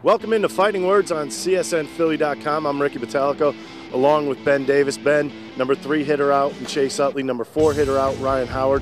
Welcome into Fighting Words on CSNPhilly.com. I'm Ricky Batalico, along with Ben Davis. Ben, number 3 hitter out, and Chase Utley, number 4 hitter out, Ryan Howard.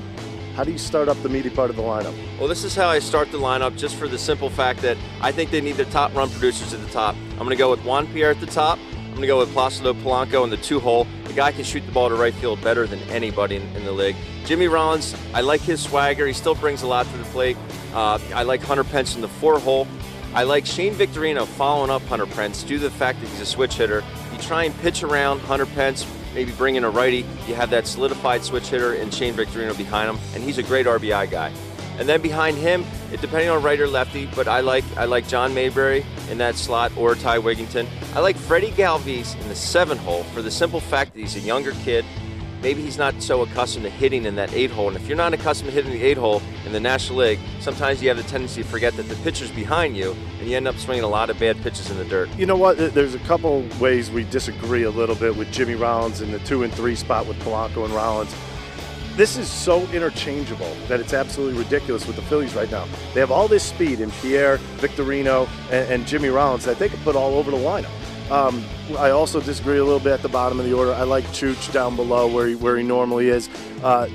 How do you start up the meaty part of the lineup? Well, this is how I start the lineup, just for the simple fact that I think they need the top run producers at the top. I'm going to go with Juan Pierre at the top. I'm going to go with Placido Polanco in the 2-hole. The guy can shoot the ball to right field better than anybody in the league. Jimmy Rollins, I like his swagger. He still brings a lot to the plate. I like Hunter Pence in the 4-hole. I like Shane Victorino following up Hunter Pence due to the fact that he's a switch hitter. You try and pitch around Hunter Pence, maybe bring in a righty. You have that solidified switch hitter and Shane Victorino behind him, and he's a great RBI guy. And then behind him, depending on right or lefty, but I like John Mayberry in that slot or Ty Wigington. I like Freddie Galvis in the 7-hole for the simple fact that he's a younger kid. Maybe he's not so accustomed to hitting in that 8-hole. And if you're not accustomed to hitting the 8-hole in the National League, sometimes you have the tendency to forget that the pitcher's behind you, and you end up swinging a lot of bad pitches in the dirt. You know what? There's a couple ways we disagree a little bit with Jimmy Rollins in the 2 and 3 spot with Polanco and Rollins. This is so interchangeable that it's absolutely ridiculous with the Phillies right now. They have all this speed in Pierre, Victorino, and Jimmy Rollins that they can put all over the lineup. I also disagree a little bit at the bottom of the order. I like Chooch down below where he normally is.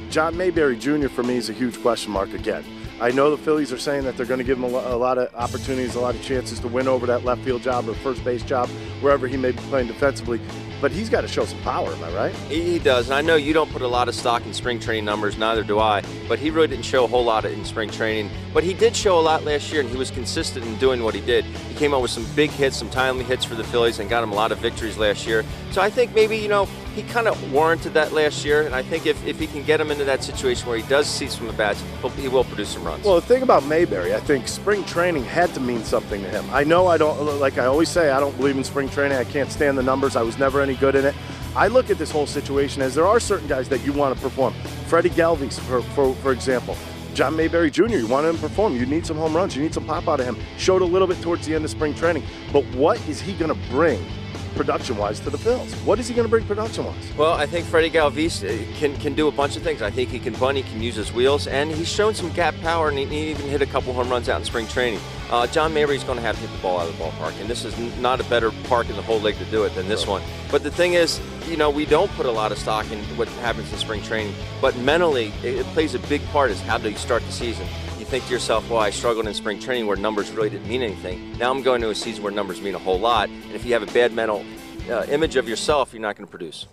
John Mayberry Jr. for me is a huge question mark again. I know the Phillies are saying that they're going to give him a lot of opportunities, a lot of chances to win over that left field job or first base job, wherever he may be playing defensively. But he's got to show some power, am I right? He does, and I know you don't put a lot of stock in spring training numbers, neither do I, but he really didn't show a whole lot in spring training. But he did show a lot last year, and he was consistent in doing what he did. He came out with some big hits, some timely hits for the Phillies, and got him a lot of victories last year. So I think maybe, he kind of warranted that last year, and I think if he can get him into that situation where he does see some at-bats, he will produce some runs. Well, the thing about Mayberry, I think spring training had to mean something to him. I know I don't, like I always say, I don't believe in spring training. I can't stand the numbers. I was never any good in it. I look at this whole situation as there are certain guys that you want to perform. Freddie Galvis, for example. John Mayberry Jr., you want him to perform. You need some home runs. You need some pop out of him. Showed a little bit towards the end of spring training. But what is he going to bring production-wise to the Phils? What is he going to bring production-wise? Well, I think Freddie Galvis can do a bunch of things. I think he can bunt, he can use his wheels, and he's shown some gap power, and he even hit a couple home runs out in spring training. John Mayberry's going to have to hit the ball out of the ballpark, and this is not a better park in the whole league to do it than this one. But the thing is, we don't put a lot of stock in what happens in spring training, but mentally, it plays a big part is how do you start the season. You think to yourself, well, I struggled in spring training where numbers really didn't mean anything. Now I'm going to a season where numbers mean a whole lot, and if you have a bad mental image of yourself, you're not going to produce.